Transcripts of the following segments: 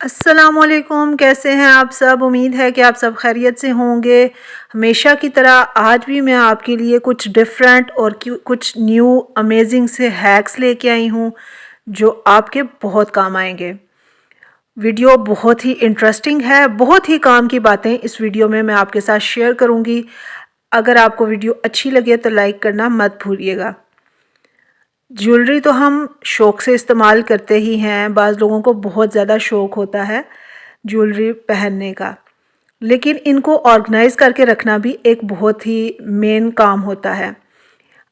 अस्सलामुअलैकुम, कैसे हैं आप सब? उम्मीद है कि आप सब खैरियत से होंगे। हमेशा की तरह आज भी मैं आपके लिए कुछ डिफरेंट और कुछ न्यू अमेजिंग से हैक्स लेके आई हूँ जो आपके बहुत काम आएंगे। वीडियो बहुत ही इंटरेस्टिंग है, बहुत ही काम की बातें इस वीडियो में मैं आपके साथ शेयर करूँगी। अगर आपको वीडियो अच्छी लगे तो लाइक करना मत भूलिएगा। ज्वेलरी तो हम शौक़ से इस्तेमाल करते ही हैं, बाज़ लोगों को बहुत ज़्यादा शौक़ होता है ज्वेलरी पहनने का, लेकिन इनको ऑर्गेनाइज़ करके रखना भी एक बहुत ही मेन काम होता है।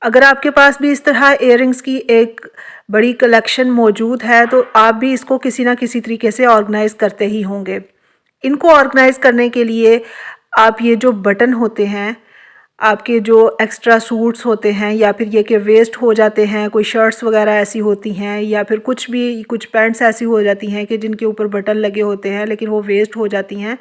अगर आपके पास भी इस तरह इयररिंग्स की एक बड़ी कलेक्शन मौजूद है तो आप भी इसको किसी ना किसी तरीके से ऑर्गेनाइज़ करते ही होंगे। इनको ऑर्गेनाइज़ करने के लिए आप ये जो बटन होते हैं, आपके जो एक्स्ट्रा सूट्स होते हैं या फिर ये कि वेस्ट हो जाते हैं, कोई शर्ट्स वगैरह ऐसी होती हैं या फिर कुछ पैंट्स ऐसी हो जाती हैं कि जिनके ऊपर बटन लगे होते हैं लेकिन वो वेस्ट हो जाती हैं,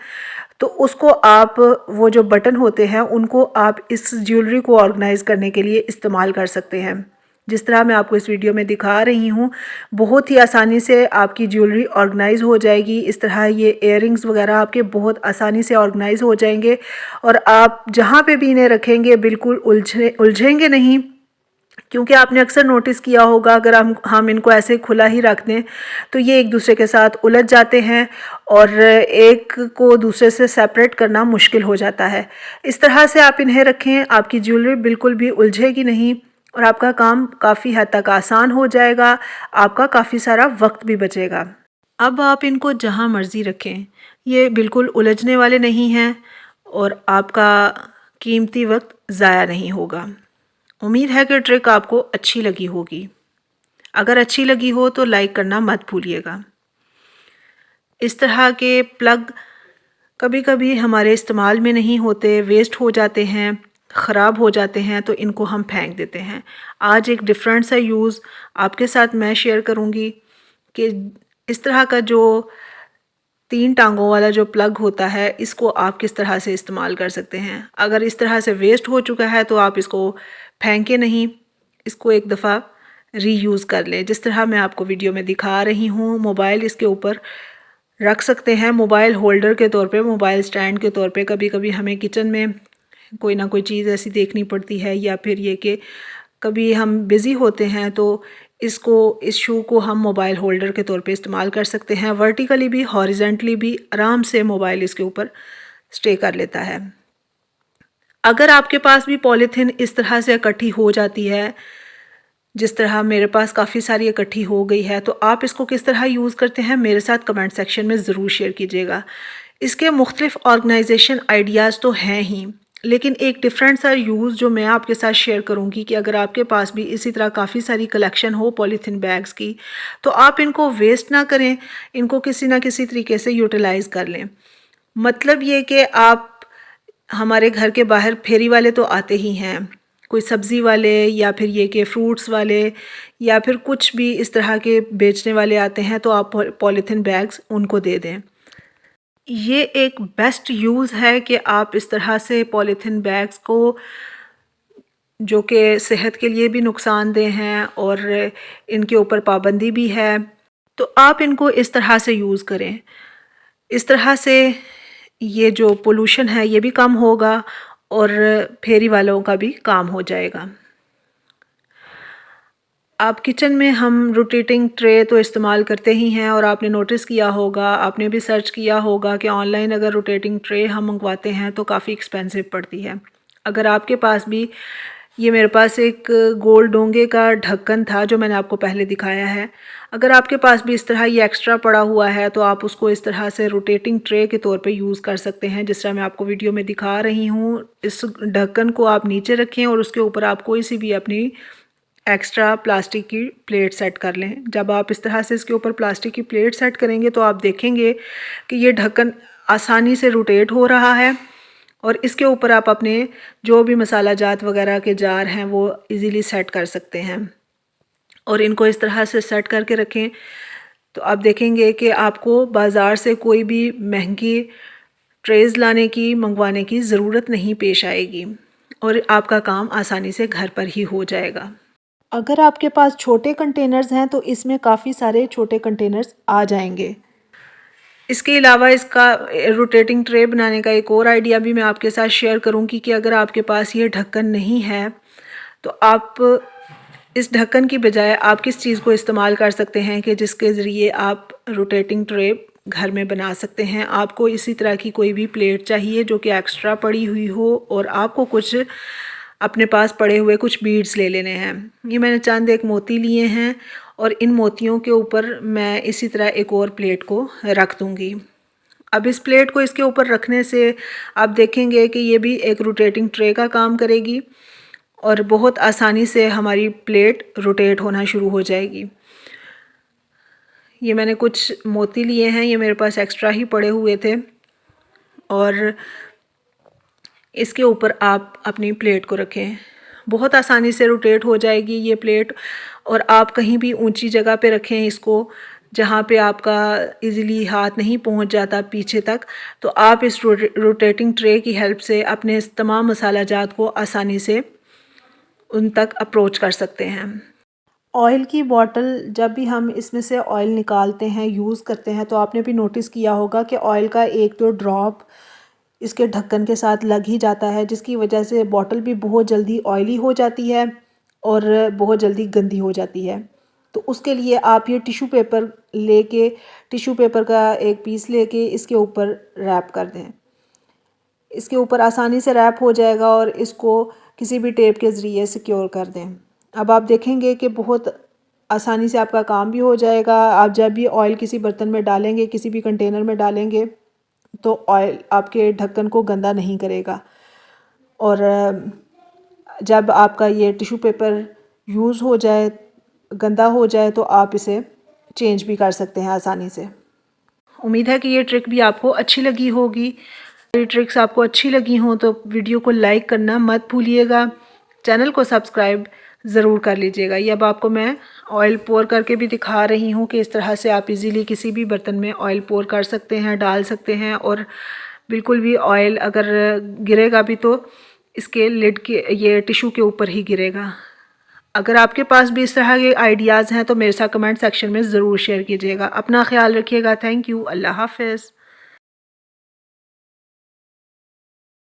तो उसको आप वो जो बटन होते हैं उनको आप इस ज्वेलरी को ऑर्गेनाइज़ करने के लिए इस्तेमाल कर सकते हैं। जिस तरह मैं आपको इस वीडियो में दिखा रही हूँ, बहुत ही आसानी से आपकी ज्वेलरी ऑर्गेनाइज़ हो जाएगी। इस तरह ये इयररिंग्स वगैरह आपके बहुत आसानी से ऑर्गेनाइज़ हो जाएंगे और आप जहाँ पे भी इन्हें रखेंगे बिल्कुल उलझेंगे नहीं। क्योंकि आपने अक्सर नोटिस किया होगा, अगर हम इनको ऐसे खुला ही रख दें तो ये एक दूसरे के साथ उलझ जाते हैं और एक को दूसरे से सेपरेट करना मुश्किल हो जाता है। इस तरह से आप इन्हें रखें, आपकी ज्वेलरी बिल्कुल भी उलझेगी नहीं और आपका काम काफ़ी हद तक आसान हो जाएगा, आपका काफ़ी सारा वक्त भी बचेगा। अब आप इनको जहाँ मर्ज़ी रखें, ये बिल्कुल उलझने वाले नहीं हैं और आपका कीमती वक्त ज़ाया नहीं होगा। उम्मीद है कि ट्रिक आपको अच्छी लगी होगी। अगर अच्छी लगी हो तो लाइक करना मत भूलिएगा। इस तरह के प्लग कभी कभी हमारे इस्तेमाल में नहीं होते, वेस्ट हो जाते हैं, ख़राब हो जाते हैं, तो इनको हम फेंक देते हैं। आज एक डिफरेंट सा यूज़ आपके साथ मैं शेयर करूँगी कि इस तरह का जो 3 टांगों वाला जो प्लग होता है, इसको आप किस तरह से इस्तेमाल कर सकते हैं। अगर इस तरह से वेस्ट हो चुका है तो आप इसको फेंके नहीं, इसको एक दफ़ा रीयूज़ कर लें। जिस तरह मैं आपको वीडियो में दिखा रही हूँ, मोबाइल इसके ऊपर रख सकते हैं, मोबाइल होल्डर के तौर पे, मोबाइल स्टैंड के तौर पे। कभी कभी हमें किचन में कोई ना कोई चीज़ ऐसी देखनी पड़ती है या फिर ये कि कभी हम बिज़ी होते हैं तो इस शू को हम मोबाइल होल्डर के तौर पे इस्तेमाल कर सकते हैं। वर्टिकली भी, हॉरिजेंटली भी आराम से मोबाइल इसके ऊपर स्टे कर लेता है। अगर आपके पास भी पॉलीथीन इस तरह से इकट्ठी हो जाती है, जिस तरह मेरे पास काफ़ी सारी इकट्ठी हो गई है, तो आप इसको किस तरह यूज़ करते हैं मेरे साथ कमेंट सेक्शन में ज़रूर शेयर कीजिएगा। इसके मुख्तलिफ ऑर्गेनाइजेशन आइडियाज़ तो हैं ही, लेकिन एक डिफरेंट सा यूज़ जो मैं आपके साथ शेयर करूंगी कि अगर आपके पास भी इसी तरह काफ़ी सारी कलेक्शन हो पॉलीथीन बैग्स की, तो आप इनको वेस्ट ना करें, इनको किसी ना किसी तरीके से यूटिलाइज़ कर लें। मतलब ये कि आप, हमारे घर के बाहर फेरी वाले तो आते ही हैं, कोई सब्ज़ी वाले या फिर ये कि फ्रूट्स वाले या फिर कुछ भी इस तरह के बेचने वाले आते हैं, तो आप पॉलीथीन बैग्स उनको दे दें। ये एक बेस्ट यूज़ है कि आप इस तरह से पॉलीथीन बैग्स को, जो कि सेहत के लिए भी नुकसानदेह हैं और इनके ऊपर पाबंदी भी है, तो आप इनको इस तरह से यूज़ करें। इस तरह से ये जो पोल्यूशन है ये भी कम होगा और फेरी वालों का भी काम हो जाएगा। आप किचन में हम रोटेटिंग ट्रे तो इस्तेमाल करते ही हैं और आपने नोटिस किया होगा, आपने भी सर्च किया होगा कि ऑनलाइन अगर रोटेटिंग ट्रे हम मंगवाते हैं तो काफ़ी एक्सपेंसिव पड़ती है। अगर आपके पास भी, ये मेरे पास एक गोल डोंगे का ढक्कन था जो मैंने आपको पहले दिखाया है, अगर आपके पास भी इस तरह ये एक्स्ट्रा पड़ा हुआ है तो आप उसको इस तरह से रोटेटिंग ट्रे के तौर पे यूज़ कर सकते हैं। जिस तरह मैं आपको वीडियो में दिखा रही हूँ, इस ढक्कन को आप नीचे रखें और उसके ऊपर आप कोई सी भी अपनी एक्स्ट्रा प्लास्टिक की प्लेट सेट कर लें। जब आप इस तरह से इसके ऊपर प्लास्टिक की प्लेट सेट करेंगे तो आप देखेंगे कि ये ढक्कन आसानी से रोटेट हो रहा है और इसके ऊपर आप अपने जो भी मसाला जात वगैरह के जार हैं वो इजीली सेट कर सकते हैं। और इनको इस तरह से सेट करके रखें तो आप देखेंगे कि आपको बाज़ार से कोई भी महंगी ट्रेज़ मंगवाने की ज़रूरत नहीं पेश आएगी और आपका काम आसानी से घर पर ही हो जाएगा। अगर आपके पास छोटे कंटेनर्स हैं तो इसमें काफ़ी सारे छोटे कंटेनर्स आ जाएंगे। इसके अलावा इसका रोटेटिंग ट्रे बनाने का एक और आइडिया भी मैं आपके साथ शेयर करूंगी कि अगर आपके पास ये ढक्कन नहीं है तो आप इस ढक्कन की बजाय आप किस चीज़ को इस्तेमाल कर सकते हैं कि जिसके ज़रिए आप रोटेटिंग ट्रे घर में बना सकते हैं। आपको इसी तरह की कोई भी प्लेट चाहिए जो कि एक्स्ट्रा पड़ी हुई हो और आपको कुछ अपने पास पड़े हुए कुछ बीड्स ले लेने हैं। ये मैंने चंद एक मोती लिए हैं और इन मोतियों के ऊपर मैं इसी तरह एक और प्लेट को रख दूँगी। अब इस प्लेट को इसके ऊपर रखने से आप देखेंगे कि ये भी एक रोटेटिंग ट्रे का काम करेगी और बहुत आसानी से हमारी प्लेट रोटेट होना शुरू हो जाएगी। ये मैंने कुछ मोती लिए हैं, ये मेरे पास एक्स्ट्रा ही पड़े हुए थे और इसके ऊपर आप अपनी प्लेट को रखें। बहुत आसानी से रोटेट हो जाएगी ये प्लेट और आप कहीं भी ऊंची जगह पे रखें इसको जहाँ पे आपका इजीली हाथ नहीं पहुँच जाता पीछे तक, तो आप इस रोटेटिंग ट्रे की हेल्प से अपने इस तमाम मसाला जात को आसानी से उन तक अप्रोच कर सकते हैं। ऑयल की बॉटल जब भी हम इसमें से ऑयल निकालते हैं, यूज़ करते हैं, तो आपने भी नोटिस किया होगा कि ऑयल का एक दो ड्रॉप इसके ढक्कन के साथ लग ही जाता है, जिसकी वजह से बॉटल भी बहुत जल्दी ऑयली हो जाती है और बहुत जल्दी गंदी हो जाती है। तो उसके लिए आप ये टिश्यू पेपर का एक पीस लेके इसके ऊपर रैप कर दें। इसके ऊपर आसानी से रैप हो जाएगा और इसको किसी भी टेप के ज़रिए सिक्योर कर दें। अब आप देखेंगे कि बहुत आसानी से आपका काम भी हो जाएगा। आप जब भी ऑयल किसी बर्तन में डालेंगे, किसी भी कंटेनर में डालेंगे, तो ऑयल आपके ढक्कन को गंदा नहीं करेगा। और जब आपका ये टिश्यू पेपर यूज़ हो जाए, गंदा हो जाए, तो आप इसे चेंज भी कर सकते हैं आसानी से। उम्मीद है कि ये ट्रिक भी आपको अच्छी लगी होगी। ये ट्रिक्स आपको अच्छी लगी हों तो वीडियो को लाइक करना मत भूलिएगा। चैनल को सब्सक्राइब ज़रूर कर लीजिएगा। ये अब आपको मैं ऑयल पोर करके भी दिखा रही हूँ कि इस तरह से आप इजीली किसी भी बर्तन में ऑयल पोर कर सकते हैं, डाल सकते हैं और बिल्कुल भी ऑयल अगर गिरेगा भी तो इसके लिड के ये टिश्यू के ऊपर ही गिरेगा। अगर आपके पास भी इस तरह के आइडियाज़ हैं तो मेरे साथ कमेंट सेक्शन में ज़रूर शेयर कीजिएगा। अपना ख्याल रखिएगा। Thank you. अल्लाह हाफ़िज़।